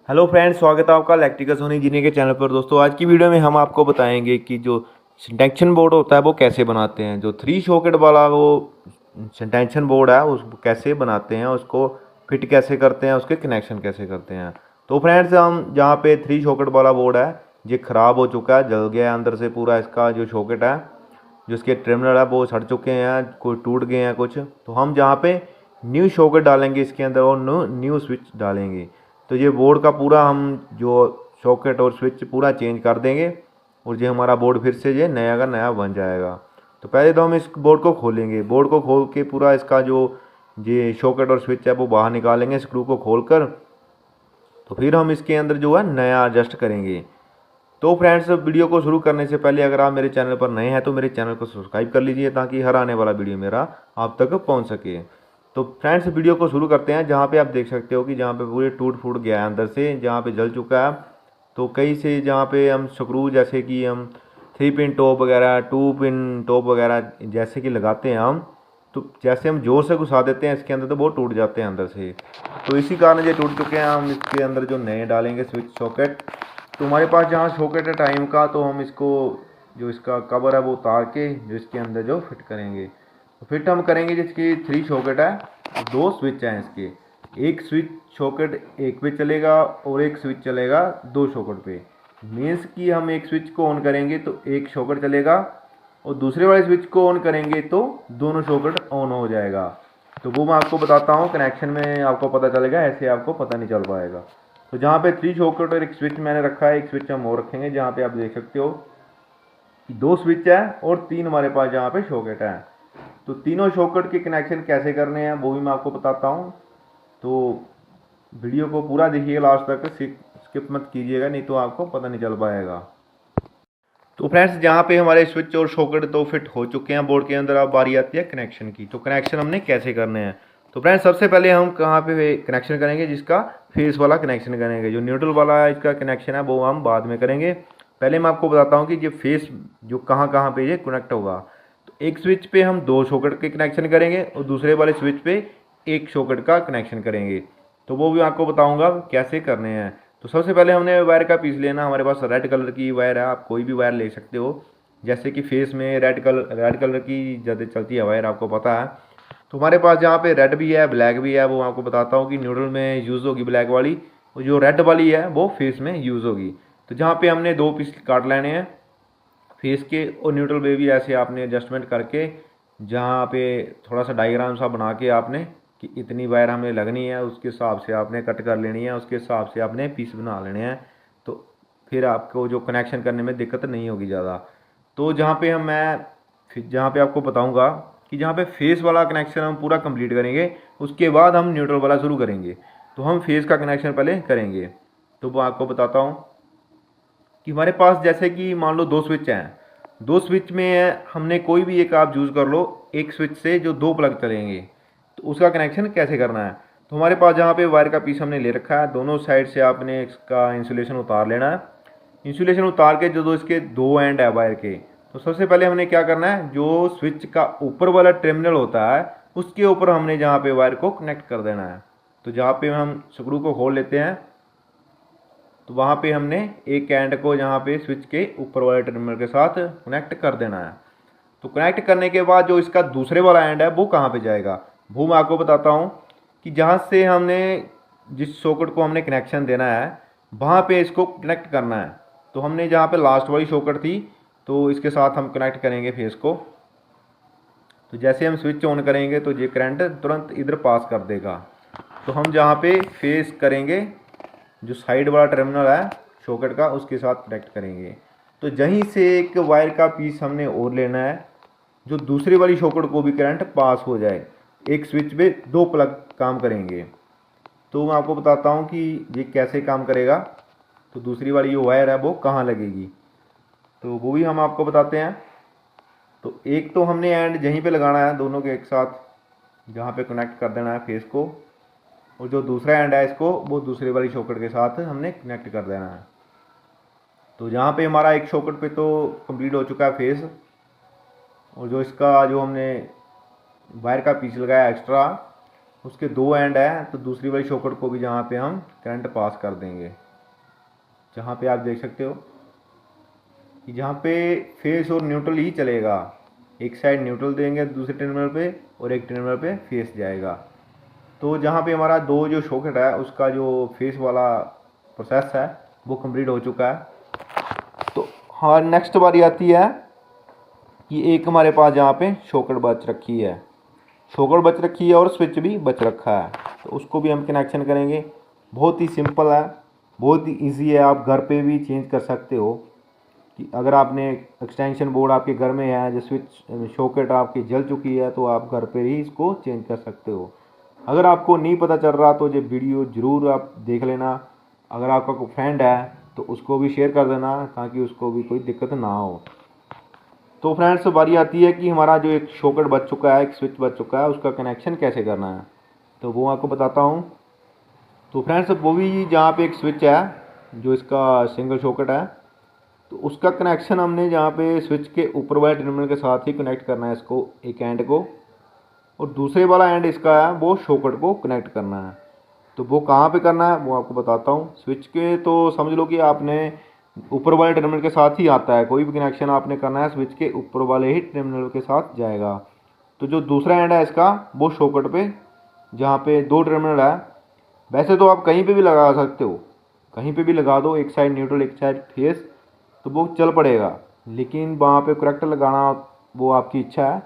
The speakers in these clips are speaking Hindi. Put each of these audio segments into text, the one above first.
हेलो फ्रेंड्स, स्वागत है आपका इलेक्ट्रिकल सोनी इंजीनियर के चैनल पर। दोस्तों, आज की वीडियो में हम आपको बताएंगे कि जो इंडक्शन बोर्ड होता है वो कैसे बनाते हैं। जो 3 सॉकेट वाला वो इंडक्शन बोर्ड है उसको कैसे बनाते हैं, उसको फिट कैसे करते हैं, उसके कनेक्शन कैसे करते हैं। तो फ्रेंड्स, हम जहाँ पे 3 सॉकेट वाला बोर्ड है ये ख़राब हो चुका है, जल गया है अंदर से पूरा। इसका जो सॉकेट है, जो इसके टर्मिनल है वो सड़ चुके हैं, कोई टूट गए हैं कुछ। तो हम जहाँ पे न्यू सॉकेट डालेंगे इसके अंदर और न्यू स्विच डालेंगे, तो ये बोर्ड का पूरा हम जो सॉकेट और स्विच पूरा चेंज कर देंगे और ये हमारा बोर्ड फिर से ये नया का नया बन जाएगा। तो पहले तो हम इस बोर्ड को खोलेंगे। बोर्ड को खोल के पूरा इसका जो ये सॉकेट और स्विच है वो बाहर निकालेंगे स्क्रू को खोलकर। तो फिर हम इसके अंदर जो है नया एडजस्ट करेंगे। तो फ्रेंड्स, वीडियो को शुरू करने से पहले अगर आप मेरे चैनल पर नए हैं तो मेरे चैनल को सब्सक्राइब कर लीजिए ताकि हर आने वाला वीडियो मेरा आप तक पहुंच सके। तो फ्रेंड्स, वीडियो को शुरू करते हैं। जहाँ पे आप देख सकते हो कि जहाँ पे पूरे टूट फूट गया है अंदर से, जहाँ पे जल चुका है। तो कई से जहाँ पे हम स्क्रू जैसे कि हम 3 पिन टॉप वगैरह, 2 पिन टॉप वगैरह जैसे कि लगाते हैं हम, तो जैसे हम जोर से घुसा देते हैं इसके अंदर तो वो टूट जाते हैं अंदर से। तो इसी कारण ये टूट चुके हैं। हम इसके अंदर जो नए डालेंगे स्विच सॉकेट। तो हमारे पास जहाँ सॉकेट है टाइम का, तो हम इसको जो इसका कवर है वो उतार के जो इसके अंदर जो फिट करेंगे। तो फिट हम करेंगे जिसकी 3 सॉकेट है, 2 स्विच हैं इसके। एक स्विच सॉकेट एक पे चलेगा और एक स्विच चलेगा 2 सॉकेट पे। मीन्स कि हम एक स्विच को ऑन करेंगे तो एक सॉकेट चलेगा और दूसरे वाले स्विच को ऑन करेंगे तो दोनों सॉकेट ऑन हो जाएगा। तो वो मैं आपको बताता हूँ, कनेक्शन में आपको पता चलेगा, ऐसे आपको पता नहीं चल पाएगा। तो जहाँ पे 3 सॉकेट और एक स्विच मैंने रखा है, एक स्विच हम और रखेंगे जहाँ पे आप देख सकते हो कि 2 स्विच है और 3 हमारे पास जहाँ पे सॉकेट है। तो तीनों सॉकेट के कनेक्शन कैसे करने हैं वो भी मैं आपको बताता हूँ। तो वीडियो को पूरा देखिएगा लास्ट तक, स्किप मत कीजिएगा, नहीं तो आपको पता नहीं चल पाएगा। तो फ्रेंड्स, जहाँ पे हमारे स्विच और सॉकेट तो फिट हो चुके हैं बोर्ड के अंदर, अब बारी आती है कनेक्शन की। तो कनेक्शन हमने कैसे करने हैं। तो फ्रेंड्स, सबसे पहले हम कहाँ पे कनेक्शन करेंगे, जिसका फेस वाला कनेक्शन करेंगे। जो न्यूट्रल वाला इसका कनेक्शन है वो हम बाद में करेंगे। पहले मैं आपको बताता हूँ कि ये फेस जो कहाँ कहाँ पे ये कनेक्ट होगा। तो एक स्विच पे हम 2 सॉकेट के कनेक्शन करेंगे और दूसरे वाले स्विच पे एक सॉकेट का कनेक्शन करेंगे। तो वो भी आपको बताऊँगा कैसे करने हैं। तो सबसे पहले हमने वायर का पीस लेना। हमारे पास रेड कलर की वायर है, आप कोई भी वायर ले सकते हो। जैसे कि फेस में रेड कलर की ज़्यादा चलती है वायर, आपको पता है। तो हमारे पास जहाँ पे रेड भी है ब्लैक भी है, वो आपको बताता हूँ कि न्यूट्रल में यूज़ होगी ब्लैक वाली, और जो रेड वाली है वो फेस में यूज़ होगी। तो जहाँ पे हमने 2 पीस काट लेने हैं फेस के और न्यूट्रल में भी ऐसे आपने एडजस्टमेंट करके, जहाँ पे थोड़ा सा डायग्राम सा बना के आपने कि इतनी वायर हमें लगनी है उसके हिसाब से आपने कट कर लेनी है, उसके हिसाब से आपने पीस बना लेने हैं। तो फिर आपको जो कनेक्शन करने में दिक्कत नहीं होगी ज़्यादा। तो जहाँ पे फिर जहाँ पे आपको बताऊँगा कि जहाँ पे फेस वाला कनेक्शन हम पूरा कंप्लीट करेंगे, उसके बाद हम न्यूट्रल वाला शुरू करेंगे। तो हम फेस का कनेक्शन पहले करेंगे। तो वो आपको बताता हूँ कि हमारे पास जैसे कि मान लो 2 स्विच हैं। 2 स्विच में हमने कोई भी एक आप यूज़ कर लो, एक स्विच से जो 2 प्लग चलेंगे, तो उसका कनेक्शन कैसे करना है। तो हमारे पास जहाँ पे वायर का पीस हमने ले रखा है, दोनों साइड से आपने इसका इंसुलेशन उतार लेना है। इंसुलेशन उतार के जो इसके 2 एंड है वायर के, तो सबसे पहले हमने क्या करना है, जो स्विच का ऊपर वाला टर्मिनल होता है उसके ऊपर हमने जहाँ पे वायर को कनेक्ट कर देना है। तो जहाँ पे हम स्क्रू को खोल लेते हैं, तो वहाँ पे हमने एक एंड को जहाँ पे स्विच के ऊपर वाले टर्मिनल के साथ कनेक्ट कर देना है। तो कनेक्ट करने के बाद जो इसका दूसरे वाला एंड है वो कहाँ पे जाएगा, वो मैं आपको बताता हूँ कि जहाँ से हमने जिस सॉकेट को हमने कनेक्शन देना है वहाँ पे इसको कनेक्ट करना है। तो हमने जहाँ पे लास्ट वाली सॉकेट थी, तो इसके साथ हम कनेक्ट करेंगे फेस को। तो जैसे हम स्विच ऑन करेंगे तो ये करंट तुरंत इधर पास कर देगा। तो हम जहाँ पे फेस करेंगे, जो साइड वाला टर्मिनल है सॉकेट का, उसके साथ कनेक्ट करेंगे। तो यहीं से एक वायर का पीस हमने और लेना है, जो दूसरी वाली सॉकेट को भी करंट पास हो जाए। एक स्विच पे 2 प्लग काम करेंगे। तो मैं आपको बताता हूँ कि ये कैसे काम करेगा। तो दूसरी वाली जो वायर है वो कहाँ लगेगी, तो वो भी हम आपको बताते हैं। तो एक तो हमने एंड यहीं पे लगाना है, दोनों के एक साथ जहाँ पे कनेक्ट कर देना है फेस को, और जो दूसरा एंड है इसको वो दूसरी वाली सॉकेट के साथ हमने कनेक्ट कर देना है। तो यहाँ पे हमारा एक सॉकेट पे तो कंप्लीट हो चुका है फेस, और जो इसका जो हमने वायर का पीस लगाया एक्स्ट्रा, उसके दो एंड है, तो दूसरी वाली शॉकेट को भी जहाँ पे हम करंट पास कर देंगे। जहाँ पे आप देख सकते हो कि जहाँ पे फेस और न्यूट्रल ही चलेगा, एक साइड न्यूट्रल देंगे दूसरे टर्मिनल पे और एक टर्मिनल पे फेस जाएगा। तो जहाँ पे हमारा दो जो सॉकेट है उसका जो फेस वाला प्रोसेस है वो कंप्लीट हो चुका है। तो हमारी नेक्स्ट बारी आती है कि एक हमारे पास जहाँ पे सॉकेट बच रखी है, सॉकेट बच रखी है और स्विच भी बच रखा है, तो उसको भी हम कनेक्शन करेंगे। बहुत ही सिंपल है, बहुत ही ईजी है, आप घर पे भी चेंज कर सकते हो। कि अगर आपने एक्सटेंशन बोर्ड आपके घर में है, जो स्विच सॉकेट आपकी जल चुकी है, तो आप घर पे ही इसको चेंज कर सकते हो। अगर आपको नहीं पता चल रहा तो ये वीडियो ज़रूर आप देख लेना। अगर आपका कोई फ्रेंड है तो उसको भी शेयर कर देना ताकि उसको भी कोई दिक्कत ना हो। तो फ्रेंड्स बारी आती है कि हमारा जो एक सॉकेट बच चुका है, एक स्विच बच चुका है, उसका कनेक्शन कैसे करना है, तो वो आपको बताता हूँ। तो फ्रेंड्स वो भी जहाँ पे एक स्विच है जो इसका सिंगल सॉकेट है, तो उसका कनेक्शन हमने जहाँ पे स्विच के ऊपर वाले टर्मिनल के साथ ही कनेक्ट करना है इसको, एक एंड को, और दूसरे वाला एंड इसका है वो सॉकेट को कनेक्ट करना है। तो वो कहाँ पे करना है वो आपको बताता हूँ। स्विच के तो समझ लो कि आपने ऊपर वाले टर्मिनल के साथ ही आता है, कोई भी कनेक्शन आपने करना है स्विच के ऊपर वाले ही टर्मिनल के साथ जाएगा। तो जो दूसरा एंड है इसका वो सॉकेट पे, जहाँ पे दो टर्मिनल है, वैसे तो आप कहीं पे भी लगा सकते हो, कहीं पे भी लगा दो, एक साइड न्यूट्रल एक साइड फेस, तो वो चल पड़ेगा, लेकिन वहाँ पे करेक्ट लगाना वो आपकी इच्छा है।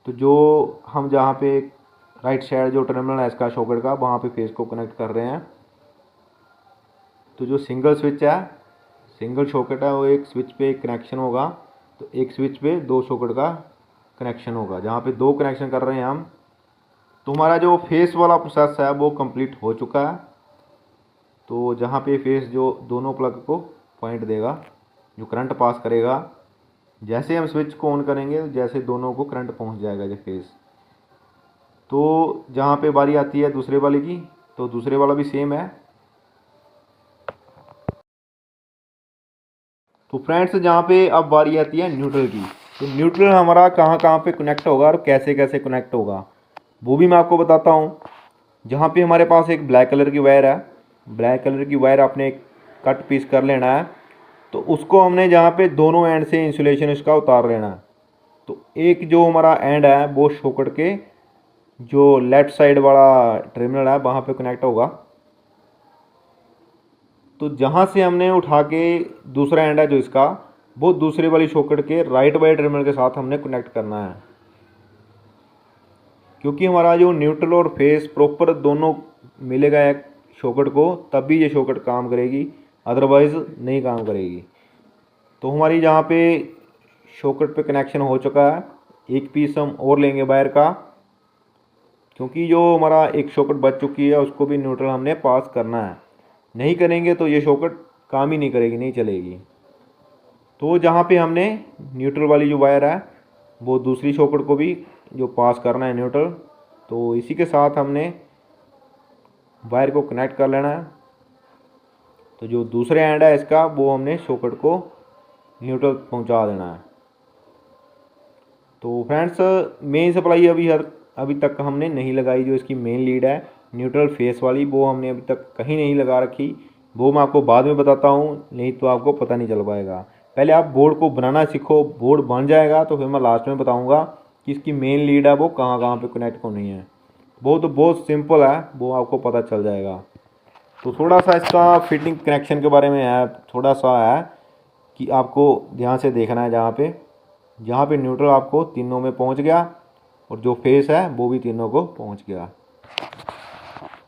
तो जो हम जहाँ पे राइट साइड जो टर्मिनल है इसका सॉकेट का, वहाँ पे फेस को कनेक्ट कर रहे हैं। तो जो सिंगल स्विच है, सिंगल सॉकेट है, वो एक स्विच पे एक कनेक्शन होगा, तो एक स्विच पे दो सॉकेट का कनेक्शन होगा, जहाँ पे दो कनेक्शन कर रहे हैं हम। तो हमारा जो फेस वाला प्रोसेस है वो कंप्लीट हो चुका है। तो जहाँ पे फेस जो दोनों प्लग को पॉइंट देगा, जो करंट पास करेगा, जैसे हम स्विच को ऑन करेंगे जैसे दोनों को करंट पहुँच जाएगा जो फेस। तो जहाँ पे बारी आती है दूसरे वाले की, तो दूसरे वाला भी सेम है। तो फ्रेंड्स जहाँ पे अब बारी आती है न्यूट्रल की, तो न्यूट्रल हमारा कहाँ कहाँ पे कनेक्ट होगा और कैसे कैसे कनेक्ट होगा वो भी मैं आपको बताता हूँ। जहाँ पे हमारे पास एक ब्लैक कलर की वायर है, ब्लैक कलर की वायर आपने एक कट पीस कर लेना है, तो उसको हमने जहाँ पे दोनों एंड से इंसुलेशन इसका उतार लेना है। तो एक जो हमारा एंड है वो सॉकेट के जो लेफ्ट साइड वाला टर्मिनल है वहाँ पे कनेक्ट होगा। तो जहाँ से हमने उठा के दूसरा एंड है जो इसका, वो दूसरे वाली सॉकेट के राइट वाले टर्मिनल के साथ हमने कनेक्ट करना है। क्योंकि हमारा जो न्यूट्रल और फेस प्रॉपर दोनों मिलेगा एक सॉकेट को, तभी ये सॉकेट काम करेगी, अदरवाइज़ नहीं काम करेगी। तो हमारी जहाँ पे सॉकेट पे कनेक्शन हो चुका है, एक पीस हम और लेंगे वायर का, क्योंकि जो हमारा एक सॉकेट बच चुकी है उसको भी न्यूट्रल हमने पास करना है, नहीं करेंगे तो ये सॉकेट काम ही नहीं करेगी, नहीं चलेगी। तो जहाँ पे हमने न्यूट्रल वाली जो वायर है वो दूसरी सॉकेट को भी जो पास करना है न्यूट्रल, तो इसी के साथ हमने वायर को कनेक्ट कर लेना है। तो जो दूसरे एंड है इसका वो हमने सॉकेट को न्यूट्रल पहुंचा देना है। तो फ्रेंड्स मेन सप्लाई अभी तक हमने नहीं लगाई, जो इसकी मेन लीड है न्यूट्रल फेस वाली वो हमने अभी तक कहीं नहीं लगा रखी, वो मैं आपको बाद में बताता हूँ, नहीं तो आपको पता नहीं चल पाएगा। पहले आप बोर्ड को बनाना सीखो, बोर्ड बन जाएगा तो फिर मैं लास्ट में बताऊँगा कि इसकी मेन लीड है वो कहाँ कहाँ पे कनेक्ट होनी है। वो तो बहुत सिंपल है, वो आपको पता चल जाएगा। तो थोड़ा सा इसका फिटिंग कनेक्शन के बारे में है, थोड़ा सा है कि आपको ध्यान से देखना है। जहाँ पे न्यूट्रल आपको तीनों में पहुँच गया और जो फेस है वो भी तीनों को पहुँच गया।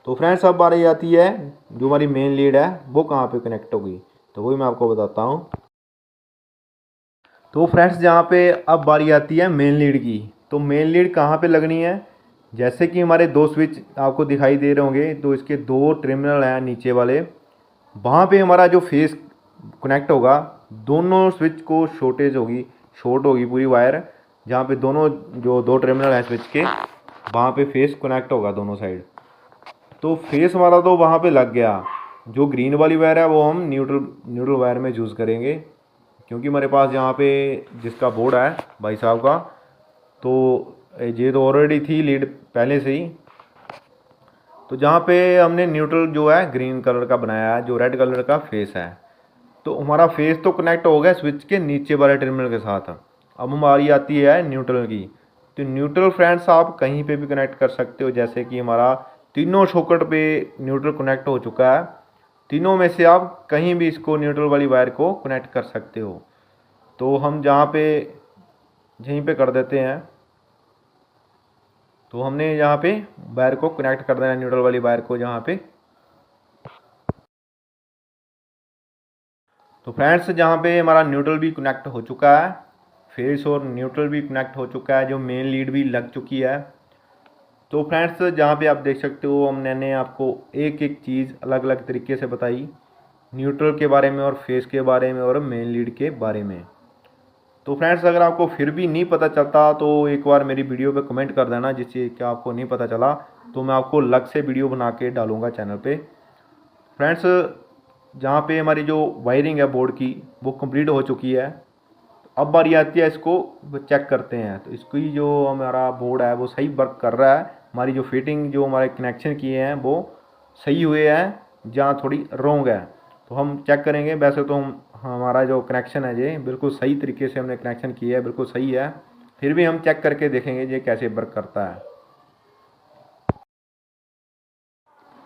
तो फ्रेंड्स अब बारी आती है जो हमारी मेन लीड है वो कहाँ पे कनेक्ट होगी, तो वही मैं आपको बताता हूँ। तो फ्रेंड्स जहाँ पे अब बारी आती है मेन लीड की, तो मेन लीड कहाँ पे लगनी है, जैसे कि हमारे दो स्विच आपको दिखाई दे रहे होंगे, तो इसके दो टर्मिनल हैं नीचे वाले, वहाँ पे हमारा जो फेस कनेक्ट होगा, दोनों स्विच को शॉर्ट होगी पूरी वायर, जहाँ पे दोनों जो दो टर्मिनल हैं स्विच के वहाँ पे फेस कनेक्ट होगा दोनों साइड। तो फेस हमारा तो वहाँ पे लग गया, जो ग्रीन वाली वायर है वो हम न्यूट्रल वायर में यूज़ करेंगे, क्योंकि हमारे पास यहाँ पे जिसका बोर्ड है भाई साहब का, तो ये तो ऑलरेडी थी लीड पहले से ही, तो जहाँ पे हमने न्यूट्रल जो है ग्रीन कलर का बनाया है, जो रेड कलर का फेस है, तो हमारा फेस तो कनेक्ट हो गया स्विच के नीचे वाले टर्मिनल के साथ। अब हमारी आती है न्यूट्रल की। तो न्यूट्रल फ्रेंड्स आप कहीं पे भी कनेक्ट कर सकते हो, जैसे कि हमारा तीनों सॉकेट पे न्यूट्रल कनेक्ट हो चुका है। तीनों में से आप कहीं भी इसको न्यूट्रल वाली वायर को कनेक्ट कर सकते हो। तो हम जहाँ पे यहीं पे कर देते हैं। तो हमने यहाँ पे वायर को कनेक्ट कर देना है, न्यूट्रल वाली वायर को जहाँ पे। तो फ्रेंड्स जहाँ पे हमारा न्यूट्रल भी कनेक्ट हो चुका है, फेस और न्यूट्रल भी कनेक्ट हो चुका है, जो मेन लीड भी लग चुकी है। तो फ्रेंड्स जहाँ पे आप देख सकते हो मैंने आपको एक एक चीज़ अलग अलग तरीके से बताई, न्यूट्रल के बारे में और फेस के बारे में और मेन लीड के बारे में। तो फ्रेंड्स अगर आपको फिर भी नहीं पता चलता तो एक बार मेरी वीडियो पे कमेंट कर देना, जिससे कि आपको नहीं पता चला तो मैं आपको अलग से वीडियो बना के डालूँगा चैनल पे। फ्रेंड्स जहाँ पे हमारी जो वायरिंग है बोर्ड की वो कंप्लीट हो चुकी है। अब बारी आती है इसको चेक करते हैं। तो इसकी जो हमारा बोर्ड है वो सही वर्क कर रहा है, हमारी जो फिटिंग जो हमारे कनेक्शन किए हैं वो सही हुए हैं, जहाँ थोड़ी रॉन्ग है तो हम चेक करेंगे। वैसे तो हमारा जो कनेक्शन है ये बिल्कुल सही तरीके से हमने कनेक्शन किया है, बिल्कुल सही है, फिर भी हम चेक करके देखेंगे ये कैसे वर्क करता है।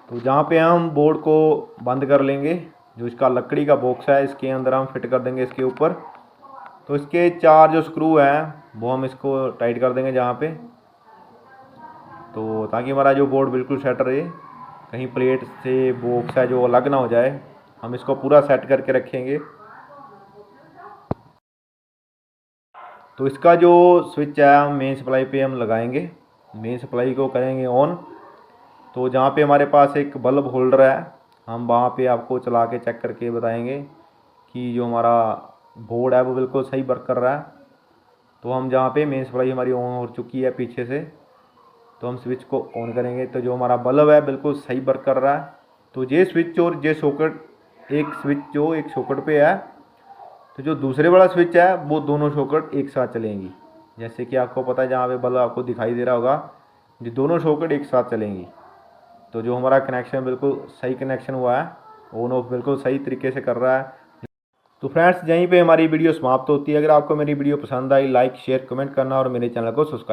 तो जहाँ पे हम बोर्ड को बंद कर लेंगे, जो इसका लकड़ी का बॉक्स है इसके अंदर हम फिट कर देंगे इसके ऊपर। तो इसके 4 जो स्क्रू हैं वो हम इसको टाइट कर देंगे जहाँ पे, तो ताकि हमारा जो बोर्ड बिल्कुल सेट रहे, कहीं प्लेट से बॉक्स है जो अलग ना हो जाए। हम इसको पूरा सेट करके रखेंगे। तो इसका जो स्विच है मेन सप्लाई पे हम लगाएंगे, मेन सप्लाई को करेंगे ऑन। तो जहाँ पे हमारे पास एक बल्ब होल्डर है हम वहाँ पे आपको चला के चेक करके बताएंगे कि जो हमारा बोर्ड है वो बिल्कुल सही वर्क कर रहा है। तो हम जहाँ पे मेन सप्लाई हमारी ऑन हो चुकी है पीछे से, तो हम स्विच को ऑन करेंगे तो जो हमारा बल्ब है बिल्कुल सही वर्क कर रहा है। तो ये स्विच और ये सॉकेट, एक स्विच जो एक सॉकेट पे है, तो जो दूसरे वाला स्विच है वो दोनों सॉकेट एक साथ चलेंगी। जैसे कि आपको पता है जहाँ पे बल्ब आपको दिखाई दे रहा होगा, ये दोनों सॉकेट एक साथ चलेंगी। तो जो हमारा कनेक्शन बिल्कुल सही कनेक्शन हुआ है, ऑन ऑफ बिल्कुल सही तरीके से कर रहा है। तो फ्रेंड्स यहीं पे हमारी वीडियो समाप्त होती है। अगर आपको मेरी वीडियो पसंद आई लाइक शेयर कमेंट करना और मेरे चैनल को सब्सक्राइब